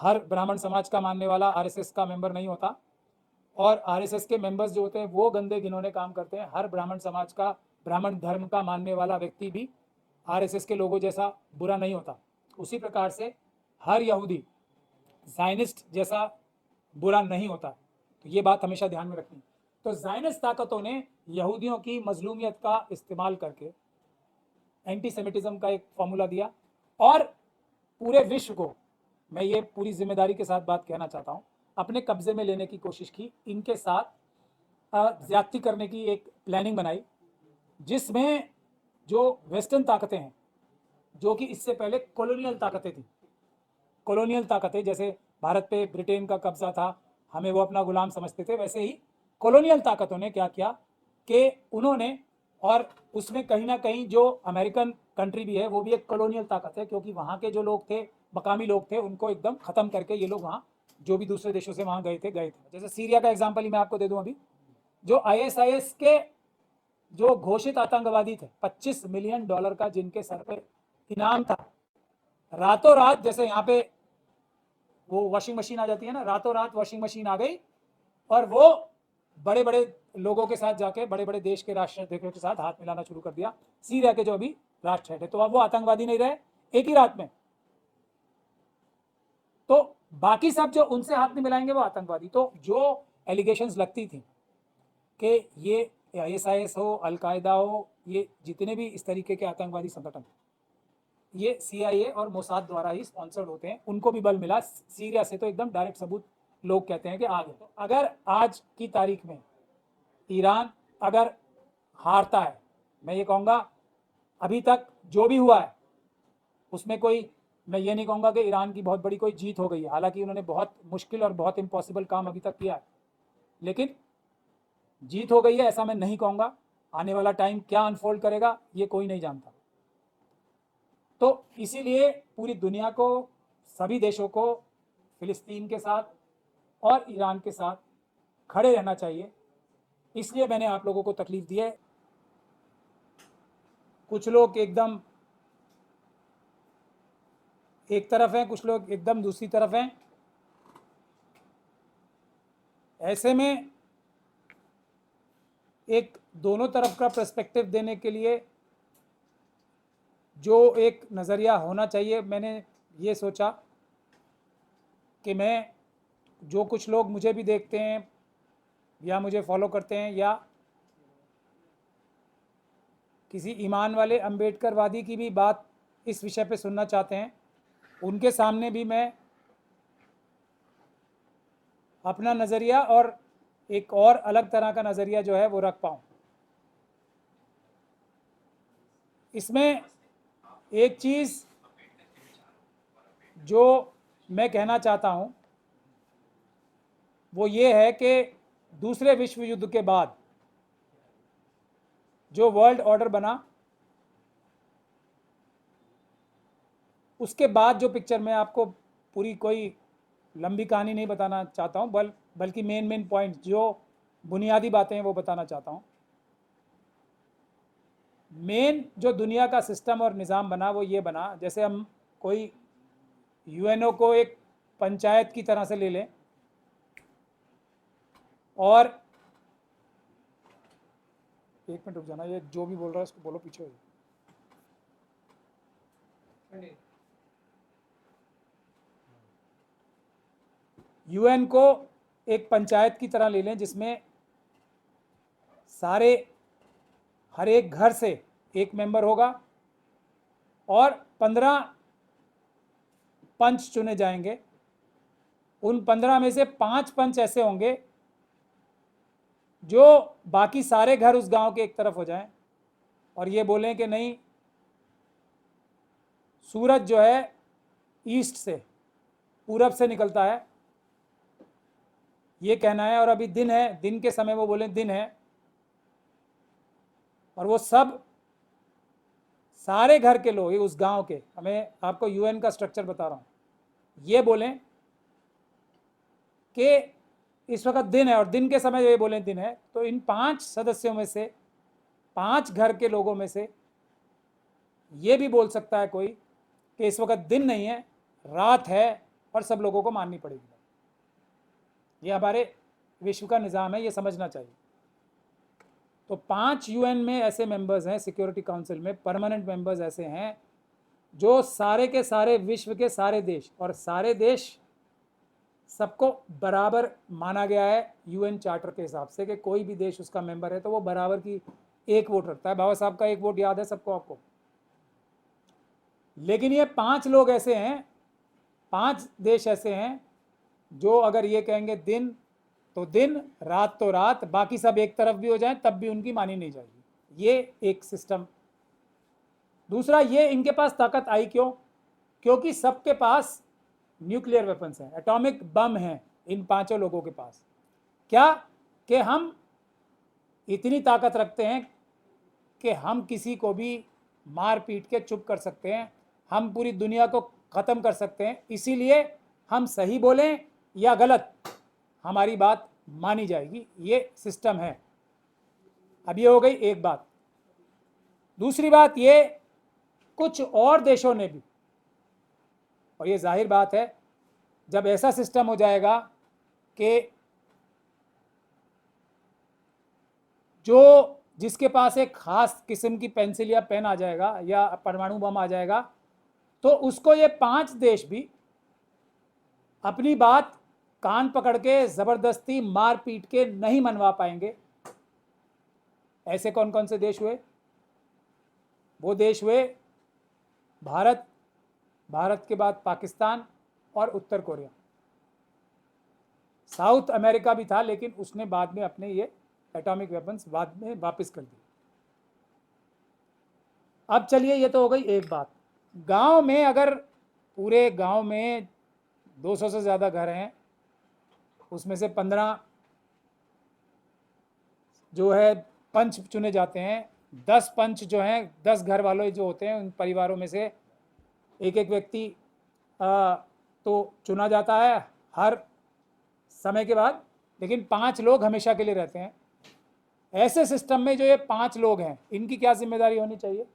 हर ब्राह्मण समाज का मानने वाला आरएसएस का मेंबर नहीं होता, और आरएसएस के मेंबर्स जो होते हैं वो गंदे घिनौने काम करते हैं। हर ब्राह्मण समाज का, ब्राह्मण धर्म का मानने वाला व्यक्ति भी आरएसएस के लोगों जैसा बुरा नहीं होता। उसी प्रकार से हर यहूदी ज़ायनिस्ट जैसा बुरा नहीं होता। तो ये बात हमेशा ध्यान में रखनी। तो ज़ायनिस्ट ताकतों ने यहूदियों की मजलूमियत का इस्तेमाल करके एंटीसेमिटिज्म का एक फॉर्मूला दिया, और पूरे विश्व को, मैं ये पूरी जिम्मेदारी के साथ बात कहना चाहता हूँ, अपने कब्जे में लेने की कोशिश की। इनके साथ ज्यादती करने की एक प्लानिंग बनाई, जिसमें जो वेस्टर्न ताकतें हैं, जो कि इससे पहले कॉलोनियल ताकतें थी, कॉलोनियल ताकतें जैसे भारत पे ब्रिटेन का कब्जा था, हमें वो अपना गुलाम समझते थे, वैसे ही कॉलोनियल ताकतों ने क्या किया कि उन्होंने, और उसमें कहीं ना कहीं जो अमेरिकन कंट्री भी है वो भी एक कॉलोनियल ताकत है, क्योंकि वहाँ के जो लोग थे, मकामी लोग थे, उनको एकदम ख़त्म करके ये लोग वहाँ, जो भी दूसरे देशों से वहाँ गए थे। जैसे सीरिया का एग्जाम्पल ही मैं आपको दे दूँ अभी, जो ISIS के जो घोषित आतंकवादी थे, $25 मिलियन का जिनके सर पे इनाम था, रातों रात, जैसे यहाँ पे वो वॉशिंग मशीन आ जाती है ना, रातों रात वॉशिंग मशीन आ गई, और वो बड़े बड़े लोगों के साथ जाके बड़े बड़े देश के राष्ट्राध्यक्षों के साथ हाथ मिलाना शुरू कर दिया, सीरिया के जो अभी राष्ट्र हेड है। तो अब वो आतंकवादी नहीं रहे एक ही रात में, तो बाकी सब जो उनसे हाथ नहीं मिलाएंगे वो आतंकवादी। तो जो एलिगेशंस लगती थी कि ये ISIS हो, अलकायदा हो, ये जितने भी इस तरीके के आतंकवादी संगठन, ये CIA और मोसाद द्वारा ही स्पॉन्सर्ड होते हैं, उनको भी बल मिला सीरिया से। तो एकदम डायरेक्ट सबूत लोग कहते हैं कि आ गए। तो अगर आज की तारीख में ईरान अगर हारता है, मैं ये कहूँगा अभी तक जो भी हुआ है उसमें कोई, मैं ये नहीं कहूँगा कि ईरान की बहुत बड़ी कोई जीत हो गई है, हालांकि उन्होंने बहुत मुश्किल और बहुत इम्पॉसिबल काम अभी तक किया है, लेकिन जीत हो गई है ऐसा मैं नहीं कहूँगा। आने वाला टाइम क्या अनफोल्ड करेगा ये कोई नहीं जानता। तो इसीलिए पूरी दुनिया को, सभी देशों को फिलिस्तीन के साथ और ईरान के साथ खड़े रहना चाहिए। इसलिए मैंने आप लोगों को तकलीफ दी है। कुछ लोग एकदम एक तरफ हैं, कुछ लोग एकदम दूसरी तरफ हैं। ऐसे में एक दोनों तरफ का पर्सपेक्टिव देने के लिए जो एक नज़रिया होना चाहिए, मैंने ये सोचा कि मैं, जो कुछ लोग मुझे भी देखते हैं या मुझे फॉलो करते हैं या किसी ईमान वाले अम्बेडकरवादी की भी बात इस विषय पे सुनना चाहते हैं, उनके सामने भी मैं अपना नज़रिया और एक और अलग तरह का नज़रिया जो है वो रख पाऊँ। इसमें एक चीज़ जो मैं कहना चाहता हूँ वो ये है कि दूसरे विश्व युद्ध के बाद जो वर्ल्ड ऑर्डर बना, उसके बाद जो पिक्चर, मैं आपको पूरी कोई लंबी कहानी नहीं बताना चाहता हूँ, बल्कि मेन पॉइंट, जो बुनियादी बातें हैं वो बताना चाहता हूँ। मेन जो दुनिया का सिस्टम और निज़ाम बना वो ये बना, जैसे हम कोई UNO को एक पंचायत की तरह से ले लें, और एक मिनट रुक जाना, ये जो भी बोल रहा है उसको बोलो पीछे हो जाए। UN को एक पंचायत की तरह ले लें, जिसमें सारे, हर एक घर से एक मेंबर होगा और 15 पंच चुने जाएंगे। उन 15 में से 5 पंच ऐसे होंगे जो बाकी सारे घर उस गांव के एक तरफ हो जाएं और ये बोलें कि नहीं, सूरज जो है ईस्ट से, पूरब से निकलता है, ये कहना है, और अभी दिन है, दिन के समय वो बोलें दिन है, और वो सब सारे घर के लोग उस गांव के, हमें आपको UN का स्ट्रक्चर बता रहा हूँ, ये बोलें कि इस वक्त दिन है, और दिन के समय ये बोलें दिन है, तो इन 5 सदस्यों में से, 5 घर के लोगों में से ये भी बोल सकता है कोई कि इस वक्त दिन नहीं है, रात है, और सब लोगों को माननी पड़ेगी। ये हमारे विश्व का निज़ाम है, ये समझना चाहिए। तो 5 यूएन में ऐसे मेंबर्स हैं, सिक्योरिटी काउंसिल में परमानेंट मेंबर्स ऐसे हैं जो सारे के सारे विश्व के सारे देश, और सारे देश सबको बराबर माना गया है यूएन चार्टर के हिसाब से कि कोई भी देश उसका मेंबर है तो वो बराबर की एक वोट रखता है। बाबा साहब का एक वोट याद है सबको, आपको। लेकिन ये 5 लोग ऐसे हैं, 5 देश ऐसे हैं जो अगर ये कहेंगे दिन तो दिन, रात तो रात, बाकी सब एक तरफ भी हो जाए तब भी उनकी मानी नहीं जाएगी। ये एक सिस्टम। दूसरा, ये इनके पास ताकत आई क्यों? क्योंकि सबके पास न्यूक्लियर वेपन्स हैं, एटॉमिक बम हैं इन 5 लोगों के पास। क्या कि हम इतनी ताकत रखते हैं कि हम किसी को भी मार पीट के चुप कर सकते हैं, हम पूरी दुनिया को ख़त्म कर सकते हैं। इसीलिए हम सही बोलें या गलत, हमारी बात मानी जाएगी। ये सिस्टम है। अब ये हो गई एक बात। दूसरी बात, ये कुछ और देशों ने भी, और ये जाहिर बात है जब ऐसा सिस्टम हो जाएगा कि जो जिसके पास एक खास किस्म की पेंसिल या पेन आ जाएगा या परमाणु बम आ जाएगा, तो उसको ये 5 देश भी अपनी बात कान पकड़ के जबरदस्ती मार पीट के नहीं मनवा पाएंगे। ऐसे कौन कौन से देश हुए? वो देश हुए भारत, भारत के बाद पाकिस्तान और उत्तर कोरिया। साउथ अमेरिका भी था, लेकिन उसने बाद में अपने ये एटॉमिक वेपन्स बाद में वापस कर दिए। अब चलिए, ये तो हो गई एक बात। गांव में, अगर पूरे गांव में 200 से ज़्यादा घर हैं, उसमें से 15 जो है पंच चुने जाते हैं, 10 पंच जो हैं, 10 घर वालों जो होते हैं, उन परिवारों में से एक एक व्यक्ति तो चुना जाता है हर समय के बाद, लेकिन 5 लोग हमेशा के लिए रहते हैं। ऐसे सिस्टम में जो ये 5 लोग हैं, इनकी क्या जिम्मेदारी होनी चाहिए?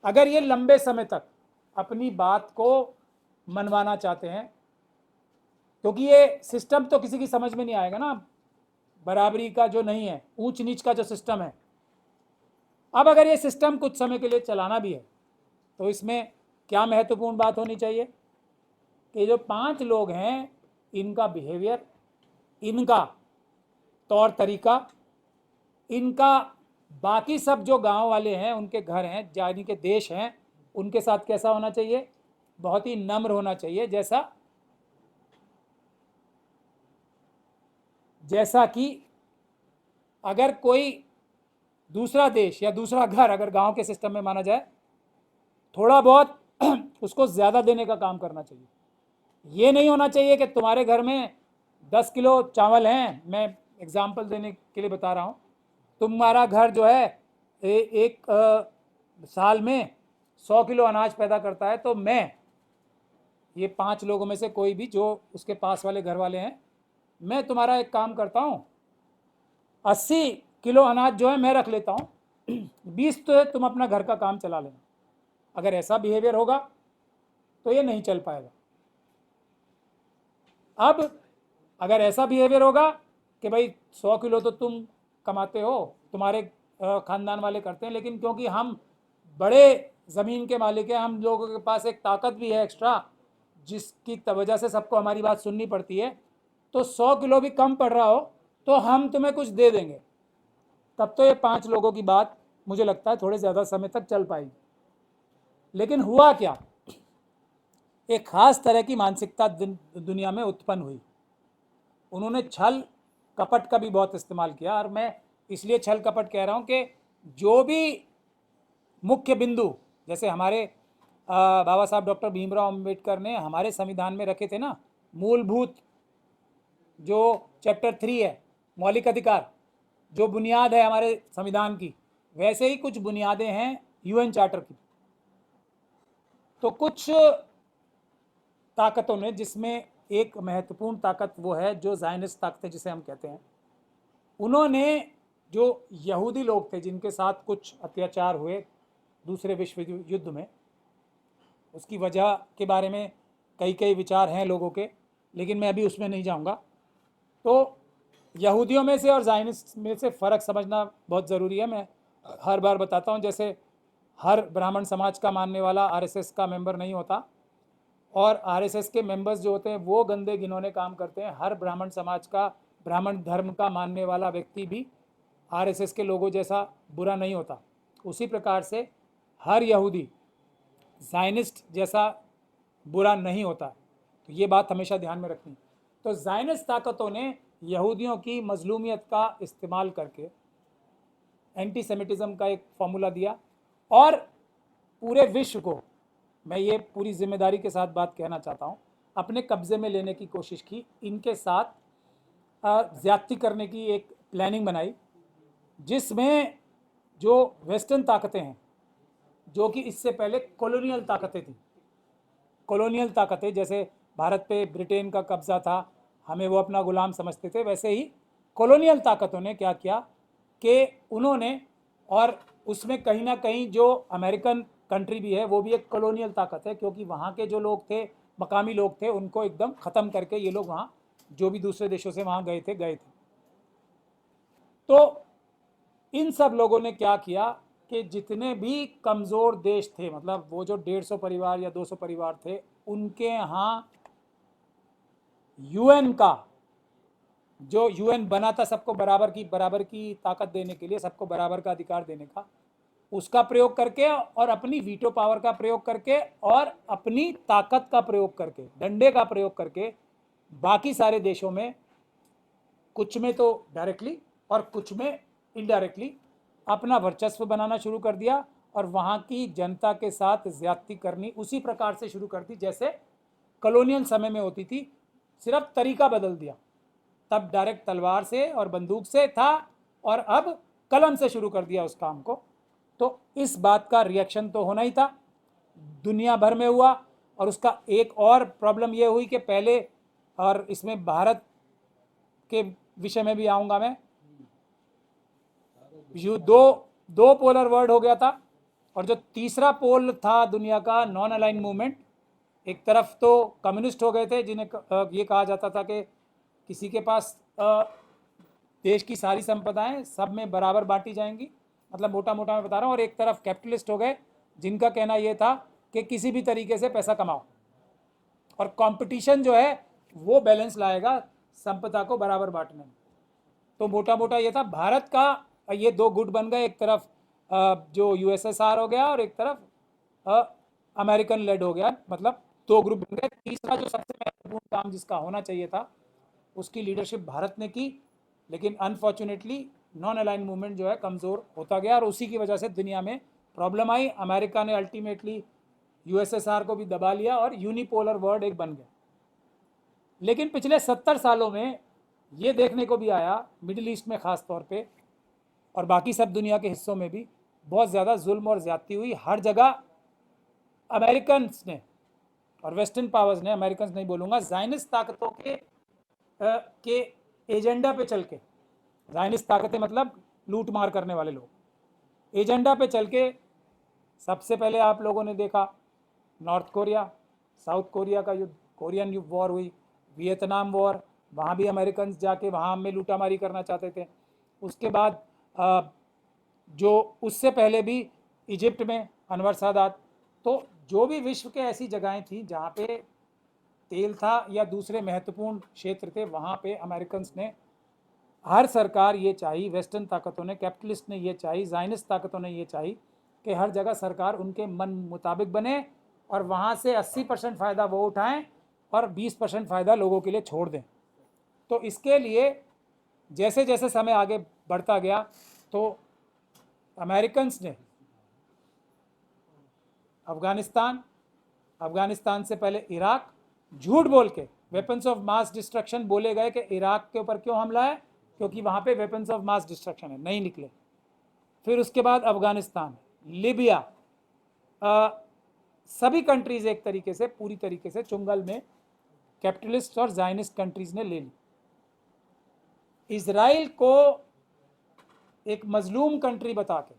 अगर ये लंबे समय तक अपनी बात को मनवाना चाहते हैं, क्योंकि ये सिस्टम तो किसी की समझ में नहीं आएगा ना, बराबरी का जो नहीं है, ऊंच नीच का जो सिस्टम है। अब अगर ये सिस्टम कुछ समय के लिए चलाना भी है, तो इसमें क्या महत्वपूर्ण बात होनी चाहिए कि जो 5 लोग हैं, इनका बिहेवियर, इनका तौर तरीका, इनका बाकी सब जो गांव वाले हैं, उनके घर हैं, यानी के देश हैं, उनके साथ कैसा होना चाहिए? बहुत ही नम्र होना चाहिए। जैसा कि अगर कोई दूसरा देश या दूसरा घर अगर गांव के सिस्टम में माना जाए, थोड़ा बहुत उसको ज़्यादा देने का काम करना चाहिए। ये नहीं होना चाहिए कि तुम्हारे घर में 10 किलो चावल हैं, मैं एग्जाम्पल देने के लिए बता रहा हूँ, तुम्हारा घर जो है एक साल में 100 किलो अनाज पैदा करता है, तो मैं ये 5 लोगों में से कोई भी जो उसके पास वाले घर वाले हैं, मैं तुम्हारा एक काम करता हूँ, 80 किलो अनाज जो है मैं रख लेता हूँ, 20 तो है तुम अपना घर का काम चला लेना। अगर ऐसा बिहेवियर होगा तो ये नहीं चल पाएगा। अब अगर ऐसा बिहेवियर होगा कि भाई 100 किलो तो तुम कमाते हो, तुम्हारे ख़ानदान वाले करते हैं, लेकिन क्योंकि हम बड़े ज़मीन के मालिक हैं, हम लोगों के पास एक ताकत भी है एक्स्ट्रा, जिसकी वजह से सबको हमारी बात सुननी पड़ती है, तो 100 किलो भी कम पड़ रहा हो तो हम तुम्हें कुछ दे देंगे। तब तो ये 5 लोगों की बात मुझे लगता है थोड़े ज़्यादा समय तक चल पाएगी। लेकिन हुआ क्या? एक ख़ास तरह की मानसिकता दुनिया में उत्पन्न हुई। उन्होंने छल कपट का भी बहुत इस्तेमाल किया, और मैं इसलिए छल कपट कह रहा हूँ कि जो भी मुख्य बिंदु, जैसे हमारे बाबा साहब डॉक्टर भीमराव अंबेडकर ने हमारे संविधान में रखे थे ना, मूलभूत जो चैप्टर 3 है, मौलिक अधिकार, जो बुनियाद है हमारे संविधान की, वैसे ही कुछ बुनियादें हैं यूएन चार्टर की। तो कुछ ताकतों ने, जिसमें एक महत्वपूर्ण ताकत वो है जो ज़ायनिस्ट ताकतें जिसे हम कहते हैं, उन्होंने जो यहूदी लोग थे जिनके साथ कुछ अत्याचार हुए दूसरे विश्व युद्ध में, उसकी वजह के बारे में कई कई विचार हैं लोगों के, लेकिन मैं अभी उसमें नहीं जाऊंगा। तो यहूदियों में से और ज़ायनिस्ट में से फ़र्क समझना बहुत ज़रूरी है। मैं हर बार बताता हूँ, जैसे हर ब्राह्मण समाज का मानने वाला आरएसएस का मेंबर नहीं होता, और आरएसएस के मेंबर्स जो होते हैं वो गंदे घिनौने काम करते हैं। हर ब्राह्मण समाज का, ब्राह्मण धर्म का मानने वाला व्यक्ति भी आरएसएस के लोगों जैसा बुरा नहीं होता। उसी प्रकार से हर यहूदी ज़ायनिस्ट जैसा बुरा नहीं होता। तो ये बात हमेशा ध्यान में रखनी। तो ज़ायनिस्ट ताकतों ने यहूदियों की मजलूमियत का इस्तेमाल करके एंटी सेमिटिज़म का एक फॉर्मूला दिया, और पूरे विश्व को, मैं ये पूरी जिम्मेदारी के साथ बात कहना चाहता हूँ, अपने कब्जे में लेने की कोशिश की। इनके साथ ज़्यादती करने की एक प्लानिंग बनाई, जिसमें जो वेस्टर्न ताकतें हैं, जो कि इससे पहले कॉलोनियल ताकतें थी, कॉलोनियल ताकतें, जैसे भारत पे ब्रिटेन का कब्जा था, हमें वो अपना गुलाम समझते थे, वैसे ही कॉलोनियल ताकतों ने क्या किया कि उन्होंने, और उसमें कहीं ना कहीं जो अमेरिकन कंट्री भी है वो भी एक कॉलोनियल ताकत है, क्योंकि वहाँ के जो लोग थे, मकामी लोग थे, उनको एकदम ख़त्म करके ये लोग वहाँ, जो भी दूसरे देशों से वहाँ गए थे। तो इन सब लोगों ने क्या किया कि जितने भी कमज़ोर देश थे, मतलब वो जो 150 परिवार या 200 परिवार थे, उनके यहाँ यूएन का, जो यूएन बना था सबको बराबर की ताकत देने के लिए, सबको बराबर का अधिकार देने का, उसका प्रयोग करके, और अपनी वीटो पावर का प्रयोग करके, और अपनी ताकत का प्रयोग करके, डंडे का प्रयोग करके, बाकी सारे देशों में, कुछ में तो डायरेक्टली और कुछ में इनडायरेक्टली, अपना वर्चस्व बनाना शुरू कर दिया, और वहाँ की जनता के साथ ज्यादती करनी उसी प्रकार से शुरू कर दी जैसे कॉलोनियल समय में होती थी, सिर्फ तरीका बदल दिया। तब डायरेक्ट तलवार से और बंदूक से था, और अब कलम से शुरू कर दिया उस काम को। तो इस बात का रिएक्शन तो होना ही था, दुनिया भर में हुआ। और उसका एक और प्रॉब्लम ये हुई कि पहले, और इसमें भारत के विषय में भी आऊँगा मैं, दो पोलर वर्ल्ड हो गया था, और जो तीसरा पोल था दुनिया का, नॉन अलाइन मूवमेंट, एक तरफ तो कम्युनिस्ट हो गए थे, जिन्हें ये कहा जाता था कि किसी के पास देश की सारी संपदाएं सब में बराबर बांटी जाएंगी, मतलब मोटा मोटा मैं बता रहा हूँ। और एक तरफ कैपिटलिस्ट हो गए, जिनका कहना यह था कि किसी भी तरीके से पैसा कमाओ, और कंपटीशन जो है वो बैलेंस लाएगा संपदा को बराबर बांटने में। तो मोटा मोटा ये था भारत का, ये दो गुट बन गए, एक तरफ जो यूएसएसआर हो गया, और एक तरफ अमेरिकन लेड हो गया, मतलब दो ग्रुप बन गए। तीसरा जो सबसे महत्वपूर्ण काम जिसका होना चाहिए था, उसकी लीडरशिप भारत ने की, लेकिन अनफॉर्चुनेटली नॉन अलाइन मूवमेंट जो है कमज़ोर होता गया, और उसी की वजह से दुनिया में प्रॉब्लम आई। अमेरिका ने अल्टीमेटली यूएसएसआर को भी दबा लिया, और यूनिपोलर वर्ल्ड एक बन गया। लेकिन पिछले 70 सालों में ये देखने को भी आया, मिडिल ईस्ट में ख़ास तौर पे, और बाकी सब दुनिया के हिस्सों में भी बहुत ज़्यादा जुल्म और ज़्यादती हुई। हर जगह अमेरिकन्स ने और वेस्टर्न पावर्स ने, अमेरिकन्स नहीं बोलूँगा, ज़ायनिस्ट ताकतों के एजेंडा पे चल के, ज़ायनिस्ट ताकतें मतलब लूट मार करने वाले लोग, एजेंडा पे चल के, सबसे पहले आप लोगों ने देखा नॉर्थ कोरिया, साउथ कोरिया का युद्ध, कोरियन वॉर हुई, वियतनाम वॉर, वहाँ भी अमेरिकन जाके वहाँ में लूटामारी करना चाहते थे। उसके बाद जो उससे पहले भी इजिप्ट में अनवर सादात। तो जो भी विश्व के ऐसी जगहें थी जहाँ पे तेल था या दूसरे महत्वपूर्ण क्षेत्र थे, वहाँ पे अमेरिकन ने, हर सरकार ये चाही, वेस्टर्न ताकतों ने, कैपिटलिस्ट ने ये चाही, ज़ायनिस्ट ताकतों ने ये चाही कि हर जगह सरकार उनके मन मुताबिक बने, और वहाँ से 80% फ़ायदा वो उठाएं और 20% फ़ायदा लोगों के लिए छोड़ दें। तो इसके लिए जैसे जैसे समय आगे बढ़ता गया, तो अमेरिकन्स ने अफ़गानिस्तान से पहले इराक, झूठ बोल के वेपन्स ऑफ मास डिस्ट्रक्शन बोले गए कि इराक के ऊपर क्यों हमला है, क्योंकि वहाँ पे वेपन्स ऑफ मास डिस्ट्रक्शन है, नहीं निकले। फिर उसके बाद अफ़गानिस्तान, लिबिया, सभी कंट्रीज़ एक तरीके से, पूरी तरीके से चुंगल में कैपिटलिस्ट और ज़ायनिस्ट कंट्रीज़ ने ले ली। इज़राइल को एक मजलूम कंट्री बता के,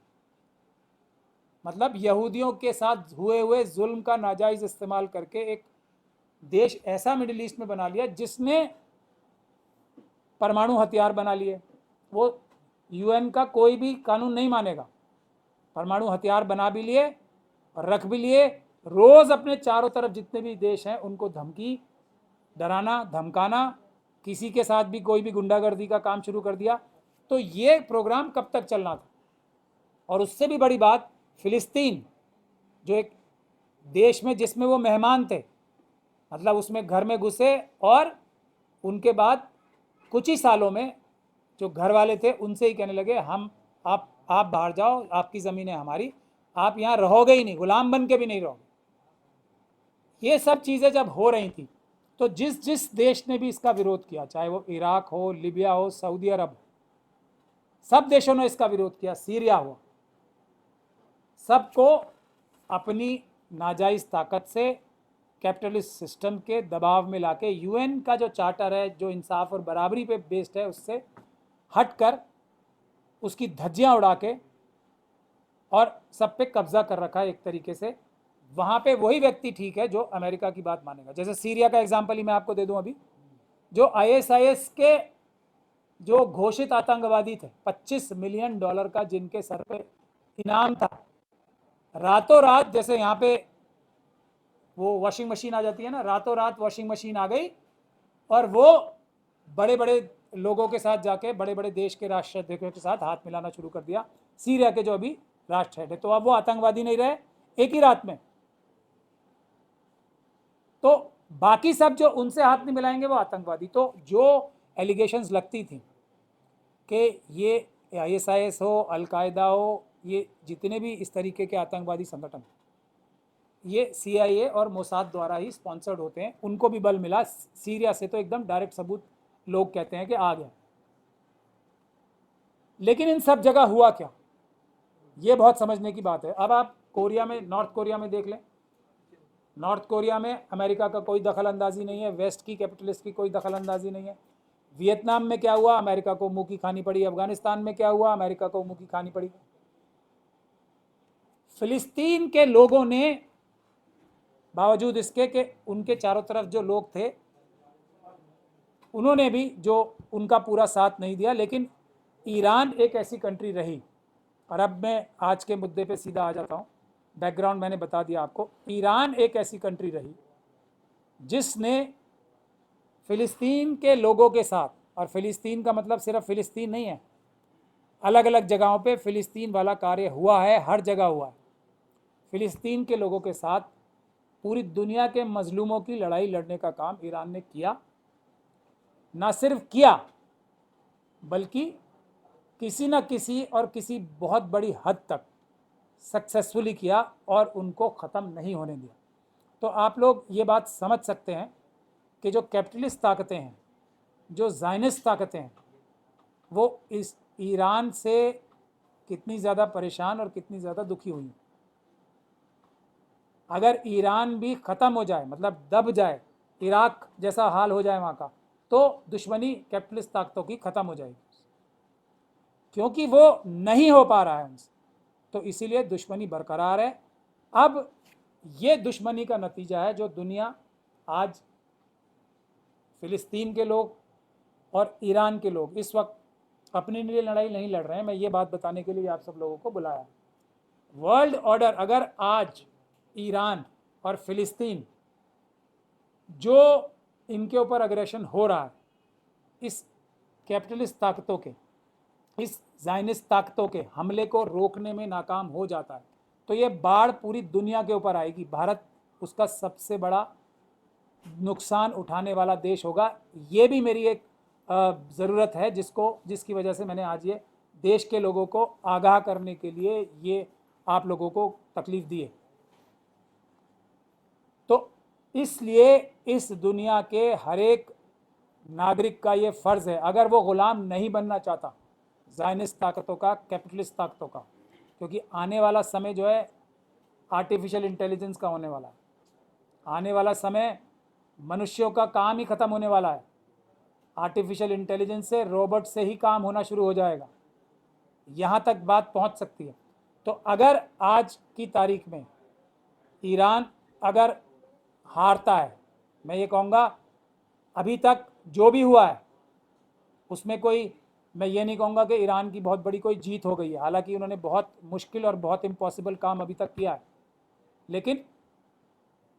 मतलब यहूदियों के साथ हुए जुल्म का नाजायज़ इस्तेमाल करके, एक देश ऐसा मिडिल ईस्ट में बना लिया जिसने परमाणु हथियार बना लिए। वो यूएन का कोई भी कानून नहीं मानेगा, परमाणु हथियार बना भी लिए और रख भी लिए, रोज अपने चारों तरफ जितने भी देश हैं उनको धमकी, डराना, धमकाना, किसी के साथ भी कोई भी गुंडागर्दी का काम शुरू कर दिया। तो ये प्रोग्राम कब तक चलना था। और उससे भी बड़ी बात, फिलिस्तीन जो एक देश में जिसमें वो मेहमान थे, मतलब उसमें घर में घुसे और उनके बाद कुछ ही सालों में जो घर वाले थे उनसे ही कहने लगे हम आप बाहर जाओ, आपकी ज़मीन है हमारी, आप यहाँ रहोगे ही नहीं, गुलाम बन के भी नहीं रहोगे। ये सब चीज़ें जब हो रही थी तो जिस जिस देश ने भी इसका विरोध किया, चाहे वो इराक हो, लिबिया हो, सऊदी अरब, सब देशों ने इसका विरोध किया, सीरिया हो, सबको अपनी नाजायज़ ताकत से कैपिटलिस्ट सिस्टम के दबाव में लाके यूएन का जो चार्टर है जो इंसाफ और बराबरी पे बेस्ड है उससे हटकर उसकी धज्जियां उड़ा के और सब पे कब्जा कर रखा है एक तरीके से। वहाँ पे वही व्यक्ति ठीक है जो अमेरिका की बात मानेगा। जैसे सीरिया का एग्जांपल ही मैं आपको दे दूं, अभी जो आईएसआईएस के जो घोषित आतंकवादी थे, $25 मिलियन का जिनके सर पे इनाम था, रातों रात, जैसे यहाँ पे वो वॉशिंग मशीन आ जाती है ना, रातों रात वॉशिंग मशीन आ गई और वो बड़े बड़े लोगों के साथ जाके बड़े बड़े देश के राष्ट्राध्यक्षों के साथ हाथ मिलाना शुरू कर दिया, सीरिया के जो अभी राष्ट्र हेड है। तो अब वो आतंकवादी नहीं रहे एक ही रात में। तो बाकी सब जो उनसे हाथ नहीं मिलाएंगे वो आतंकवादी। तो जो एलिगेशंस लगती थी कि ये आईएसआईएस हो, अलकायदा हो, ये जितने भी इस तरीके के आतंकवादी संगठन ये सीआईए और मोसाद द्वारा ही स्पॉन्सर्ड होते हैं, उनको भी बल मिला। सीरिया से तो एकदम डायरेक्ट सबूत लोग कहते हैं कि आ गया। लेकिन इन सब जगह हुआ क्या, ये बहुत समझने की बात है। अब आप कोरिया में, नॉर्थ कोरिया में देख लें, नॉर्थ कोरिया में अमेरिका का कोई दखल अंदाजी नहीं है, वेस्ट की कैपिटलिस्ट की कोई दखल अंदाजी नहीं है। वियतनाम में क्या हुआ, अमेरिका को मुंह की खानी पड़ी। अफगानिस्तान में क्या हुआ, अमेरिका को मुंह की खानी पड़ी। फिलिस्तीन के लोगों ने बावजूद इसके कि उनके चारों तरफ जो लोग थे उन्होंने भी जो उनका पूरा साथ नहीं दिया, लेकिन ईरान एक ऐसी कंट्री रही। और अब मैं आज के मुद्दे पे सीधा आ जाता हूँ, बैकग्राउंड मैंने बता दिया आपको। ईरान एक ऐसी कंट्री रही जिसने फिलिस्तीन के लोगों के साथ, और फिलिस्तीन का मतलब सिर्फ फिलिस्तीन नहीं है, अलग अलग जगहों पे फिलिस्तीन वाला कार्य हुआ है, हर जगह हुआ है। फिलिस्तीन के लोगों के साथ पूरी दुनिया के मजलूमों की लड़ाई लड़ने का काम ईरान ने किया। ना सिर्फ किया बल्कि किसी न किसी और किसी बहुत बड़ी हद तक सक्सेसफुली किया और उनको ख़त्म नहीं होने दिया। तो आप लोग ये बात समझ सकते हैं कि जो कैपिटलिस्ट ताकतें हैं, जो ज़ायनिस्ट ताकतें हैं, वो इस ईरान से कितनी ज़्यादा परेशान और कितनी ज़्यादा दुखी हुई। अगर ईरान भी ख़त्म हो जाए, मतलब दब जाए, इराक जैसा हाल हो जाए वहाँ का, तो दुश्मनी कैपिटलिस्ट ताकतों की ख़त्म हो जाएगी, क्योंकि वो नहीं हो पा रहा है उनसे। तो इसीलिए दुश्मनी बरकरार है। अब ये दुश्मनी का नतीजा है जो दुनिया आज, फिलिस्तीन के लोग और ईरान के लोग इस वक्त अपने लिए लड़ाई नहीं लड़ रहे हैं। मैं ये बात बताने के लिए आप सब लोगों को बुलाया। वर्ल्ड ऑर्डर, अगर आज ईरान और फिलिस्तीन जो इनके ऊपर अग्रेशन हो रहा है, इस कैपिटलिस्ट ताकतों के, इस ज़ायनिस्ट ताकतों के हमले को रोकने में नाकाम हो जाता है, तो ये बाढ़ पूरी दुनिया के ऊपर आएगी। भारत उसका सबसे बड़ा नुकसान उठाने वाला देश होगा। ये भी मेरी एक ज़रूरत है जिसकी वजह से मैंने आज ये देश के लोगों को आगाह करने के लिए ये आप लोगों को तकलीफ़ दी है। तो इसलिए इस दुनिया के हर एक नागरिक का ये फ़र्ज़ है, अगर वो ग़ुलाम नहीं बनना चाहता ज़ायनिस्ट ताकतों का, कैपिटलिस्ट ताकतों का, क्योंकि आने वाला समय जो है आर्टिफिशियल इंटेलिजेंस का होने वाला है। आने वाला समय मनुष्यों का काम ही ख़त्म होने वाला है। आर्टिफिशियल इंटेलिजेंस से, रोबोट से ही काम होना शुरू हो जाएगा, यहाँ तक बात पहुँच सकती है। तो अगर आज की तारीख में ईरान अगर हारता है मैं ये कहूँगा अभी तक जो भी हुआ है उसमें कोई, मैं ये नहीं कहूँगा कि ईरान की बहुत बड़ी कोई जीत हो गई है, हालांकि उन्होंने बहुत मुश्किल और बहुत इम्पॉसिबल काम अभी तक किया है, लेकिन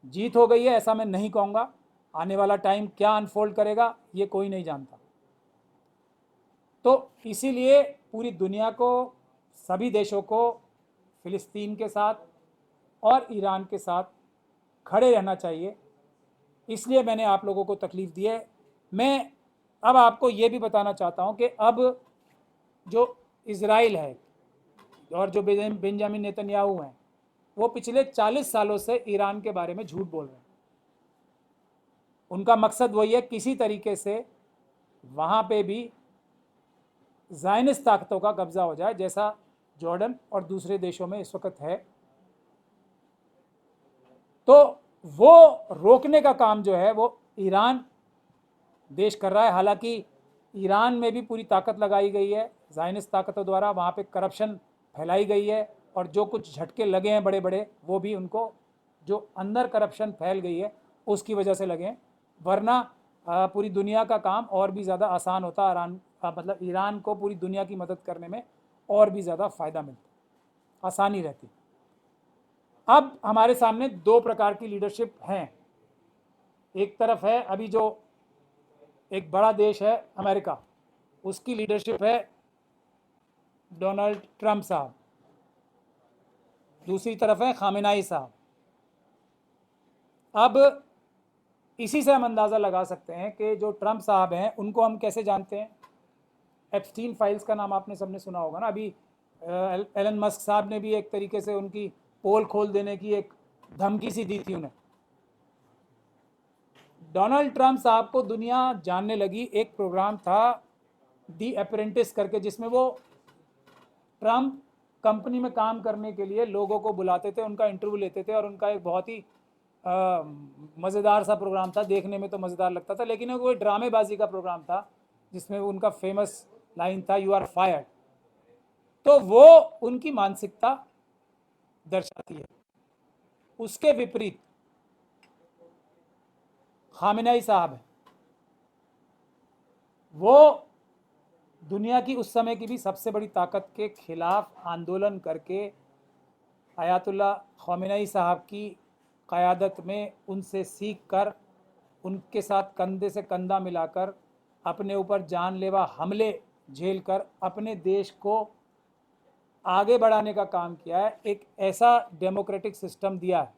जीत हो गई है ऐसा मैं नहीं कहूँगा। आने वाला टाइम क्या अनफोल्ड करेगा ये कोई नहीं जानता। तो इसीलिए पूरी दुनिया को, सभी देशों को फ़िलिस्तीन के साथ और ईरान के साथ खड़े रहना चाहिए। इसलिए मैंने आप लोगों को तकलीफ़ दी है। मैं अब आपको ये भी बताना चाहता हूँ कि अब जो इज़राइल है और जो बेंजामिन नेतन्याहू हैं, वो पिछले 40 सालों से ईरान के बारे में झूठ बोल रहे हैं। उनका मकसद वही है किसी तरीके से वहाँ पे भी ज़ायनिस्ट ताकतों का कब्जा हो जाए, जैसा जॉर्डन और दूसरे देशों में इस वक्त है। तो वो रोकने का काम जो है वो ईरान देश कर रहा है। हालांकि ईरान में भी पूरी ताकत लगाई गई है ज़ायनिस्ट ताकतों द्वारा, वहाँ पे करप्शन फैलाई गई है और जो कुछ झटके लगे हैं बड़े बड़े वो भी उनको, जो अंदर करप्शन फैल गई है उसकी वजह से लगे हैं, वरना पूरी दुनिया का काम और भी ज़्यादा आसान होता। मतलब ईरान को पूरी दुनिया की मदद करने में और भी ज़्यादा फ़ायदा मिलता, आसानी रहती। अब हमारे सामने दो प्रकार की लीडरशिप हैं। एक तरफ है अभी जो एक बड़ा देश है अमेरिका, उसकी लीडरशिप है डोनाल्ड ट्रंप साहब, दूसरी तरफ है खामेनाई साहब। अब इसी से हम अंदाज़ा लगा सकते हैं कि जो ट्रंप साहब हैं उनको हम कैसे जानते हैं। एप्स्टीन फाइल्स का नाम आपने सबने सुना होगा ना। अभी एलन मस्क साहब ने भी एक तरीके से उनकी पोल खोल देने की एक धमकी सी दी थी उन्हें। डोनाल्ड ट्रंप साहब को दुनिया जानने लगी, एक प्रोग्राम था दी अप्रेंटिस करके, जिसमें वो ट्रंप कंपनी में काम करने के लिए लोगों को बुलाते थे, उनका इंटरव्यू लेते थे और उनका एक बहुत ही मज़ेदार सा प्रोग्राम था। देखने में तो मज़ेदार लगता था, लेकिन वो ड्रामेबाजी का प्रोग्राम था जिसमें उनका फेमस लाइन था यू आर फायर्ड। तो वो उनकी मानसिकता दर्शाती है। उसके विपरीत खामेनेई साहब है, वो दुनिया की उस समय की भी सबसे बड़ी ताकत के खिलाफ आंदोलन करके आयतुल्लाह खामेनेई साहब की क़यादत में उनसे सीख कर, उनके साथ कंधे से कंधा मिलाकर अपने ऊपर जानलेवा हमले झेल कर अपने देश को आगे बढ़ाने का काम किया है। एक ऐसा डेमोक्रेटिक सिस्टम दिया है